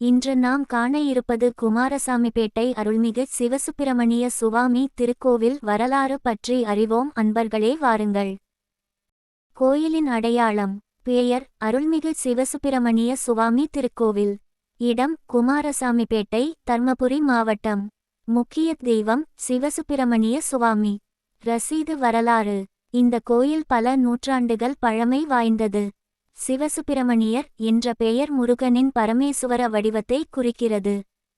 இன்று நாம் காண இருப்பது குமாரசாமிப்பேட்டை அருள்மிகு சிவசுப்பிரமணிய சுவாமி திருக்கோவில் வரலாறு பற்றி அறிவோம் அன்பர்களே, வாருங்கள். கோயிலின் அடையாளம். பெயர் அருள்மிகு சிவசுப்பிரமணிய சுவாமி திருக்கோவில். இடம் குமாரசாமிப்பேட்டை, தர்மபுரி மாவட்டம். முக்கிய தெய்வம் சிவசுப்பிரமணிய சுவாமி. ரசீது. வரலாறு. இந்த கோயில் பல நூற்றாண்டுகள் பழமை வாய்ந்தது. சிவசுப்பிரமணியர் என்ற பெயர் முருகனின் பரமேசுவர வடிவத்தை குறிக்கிறது.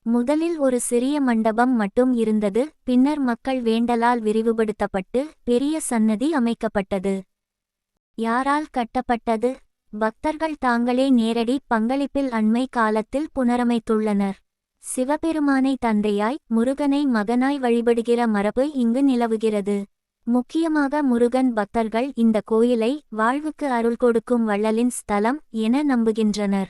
முதலில் ஒரு சிறிய மண்டபம் மட்டும் இருந்தது. பின்னர் மக்கள் வேண்டலால் விரிவுபடுத்தப்பட்டு பெரிய சன்னதி அமைக்கப்பட்டது. யாரால் கட்டப்பட்டது? பக்தர்கள் தாங்களே நேரடி பங்களிப்பில் அண்மை காலத்தில் புனரமைத்துள்ளனர். சிவபெருமானை தந்தையாய், முருகனை மகனாய் வழிபடுகிற மரபு இங்கு நிலவுகிறது. முக்கியமாக முருகன் பக்தர்கள் இந்த கோயிலை வாழ்வுக்கு அருள் கொடுக்கும் வள்ளலின் ஸ்தலம் என நம்புகின்றனர்.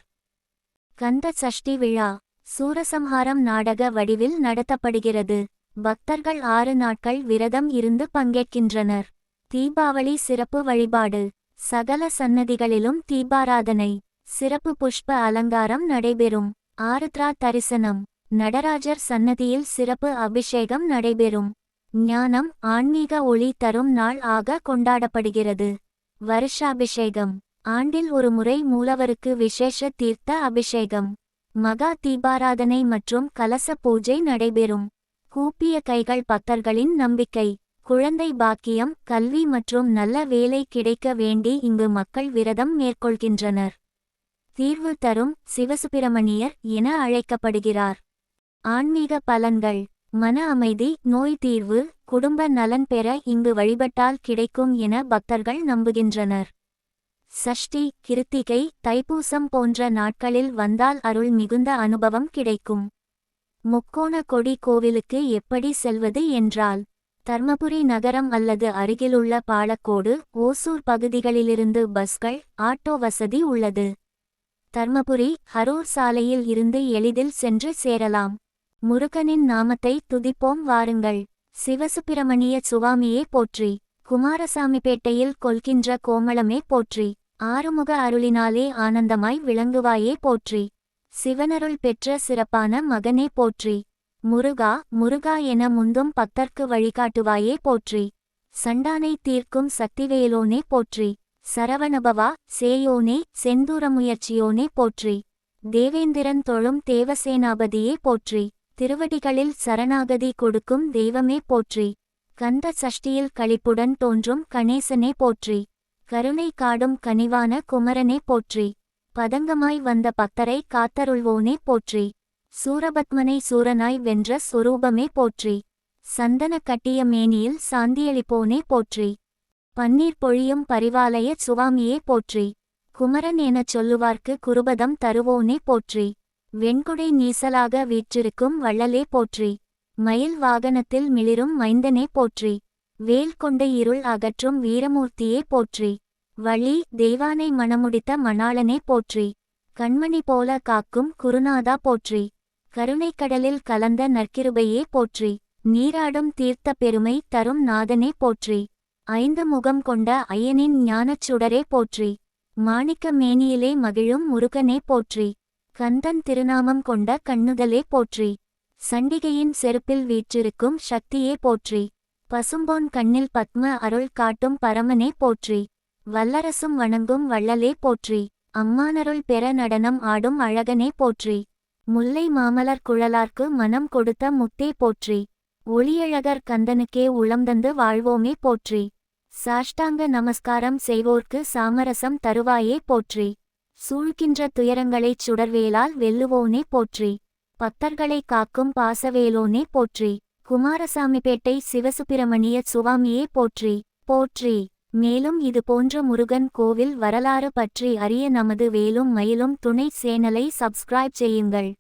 கந்த சஷ்டி விழா சூரசம்ஹாரம் நாடக வடிவில் நடத்தப்படுகிறது. பக்தர்கள் 6 நாட்கள் விரதம் இருந்து பங்கேற்கின்றனர். தீபாவளி சிறப்பு வழிபாடு. சகல சன்னதிகளிலும் தீபாராதனை. சிறப்பு புஷ்ப அலங்காரம் நடைபெறும். ஆருத்ரா தரிசனம். நடராஜர் சன்னதியில் சிறப்பு அபிஷேகம் நடைபெறும். ஞானம், ஆன்மீக ஒளி தரும் நாள் ஆக கொண்டாடப்படுகிறது. வருஷாபிஷேகம். ஆண்டில் ஒரு முறை மூலவருக்கு விசேஷ தீர்த்த அபிஷேகம். மகா தீபாராதனை மற்றும் கலச பூஜை நடைபெறும். கூப்பிய கைகள். பக்தர்களின் நம்பிக்கை. குழந்தை பாக்கியம், கல்வி மற்றும் நல்ல வேலை கிடைக்க வேண்டி இங்கு மக்கள் விரதம் மேற்கொள்கின்றனர். தீர்வு தரும் சிவசுப்பிரமணியர் என அழைக்கப்படுகிறார். ஆன்மீக பலன்கள். மன அமைதி, நோய் தீர்வு, குடும்ப நலன் பெற இங்கு வழிபட்டால் கிடைக்கும் என பக்தர்கள் நம்புகின்றனர். சஷ்டி, கிருத்திகை, தைப்பூசம் போன்ற நாட்களில் வந்தால் அருள் மிகுந்த அனுபவம் கிடைக்கும். முக்கோண கொடி கோவிலுக்கு எப்படி செல்வது என்றால், தர்மபுரி நகரம் அல்லது அருகிலுள்ள பாலக்கோடு, ஓசூர் பகுதிகளிலிருந்து பஸ்கள், ஆட்டோ வசதி உள்ளது. தர்மபுரி ஹரூர் சாலையில் இருந்து எளிதில் சென்று சேரலாம். முருகனின் நாமத்தை துதிப்போம் வாருங்கள். சிவசுப்பிரமணிய சுவாமியே போற்றி. குமாரசாமிப்பேட்டையில் கொல்கின்ற கோமளமே போற்றி. ஆறுமுக அருளினாலே ஆனந்தமாய் விளங்குவாயே போற்றி. சிவனருள் பெற்ற சிறப்பான மகனே போற்றி. முருகா முருகா என முந்தும் பக்தர்க்கு வழிகாட்டுவாயே போற்றி. சண்டானை தீர்க்கும் சக்திவேலோனே போற்றி. சரவணபவா, சேயோனே, செந்தூர முயற்சியோனே போற்றி. தேவேந்திரன் தொழும் தேவசேனாபதியே போற்றி. திருவடிகளில் சரணாகதி கொடுக்கும் தெய்வமே போற்றி. கந்த சஷ்டியில் களிப்புடன் தோன்றும் கணேசனே போற்றி. கருணை காடும் கனிவான குமரனே போற்றி. பதங்கமாய் வந்த பக்தரை காத்தருள்வோனே போற்றி. சூரபத்மனை சூரனாய் வென்ற சொரூபமே போற்றி. சந்தன கட்டிய மேனியில் சாந்தியளிப்போனே போற்றி. பன்னீர் பொழியும் பரிவாலய சுவாமியே போற்றி. குமரன் எனச் சொல்லுவார்க்கு குருபதம் தருவோனே போற்றி. வெண்குடை நீசலாக வீற்றிருக்கும் வள்ளலே போற்றி. மயில் வாகனத்தில் மிளிரும் மைந்தனே போற்றி. வேல் கொண்ட இருள் அகற்றும் வீரமூர்த்தியே போற்றி. வள்ளி தெய்வானை மணமுடித்த மணாளனே போற்றி. கண்மணி போல காக்கும் குருநாதா போற்றி. கருணைக்கடலில் கலந்த நற்கிருபையே போற்றி. நீராடும் தீர்த்த பெருமை தரும் நாதனே போற்றி. 5 முகம் கொண்ட ஐயனின் ஞானச் சுடரே போற்றி. மாணிக்க மேனியிலே மகிழும் முருகனே போற்றி. கந்தன் திருநாமம் கொண்ட கண்ணுதலே போற்றி. சண்டிகையின் செருப்பில் வீற்றிருக்கும் சக்தியே போற்றி. பசும்பொன் கண்ணில் பத்ம அருள் காட்டும் பரமனே போற்றி. வல்லரசும் வணங்கும் வள்ளலே போற்றி. அம்மானருள் பெற நடனம் ஆடும் அழகனே போற்றி. முல்லை மாமலர் குழலார்க்கு மனம் கொடுத்த முத்தே போற்றி. ஒளியழகர் கந்தனுக்கே உளம்தந்து வாழ்வோமே போற்றி. சாஷ்டாங்க நமஸ்காரம் செய்வோர்க்கு சாமரசம் தருவாயே போற்றி. சூழ்கின்ற துயரங்களைச் சுடர்வேலால் வெல்லுவோனே போற்றி. பக்தர்களை காக்கும் பாசவேலோனே போற்றி. குமாரசாமிப்பேட்டை சிவசுப்பிரமணிய சுவாமியே போற்றி போற்றி. மேலும் இது போன்ற முருகன் கோவில் வரலாறு பற்றி அறிய நமது வேலும் மயிலும் துணை சேனலை சப்ஸ்கிரைப் செய்யுங்கள்.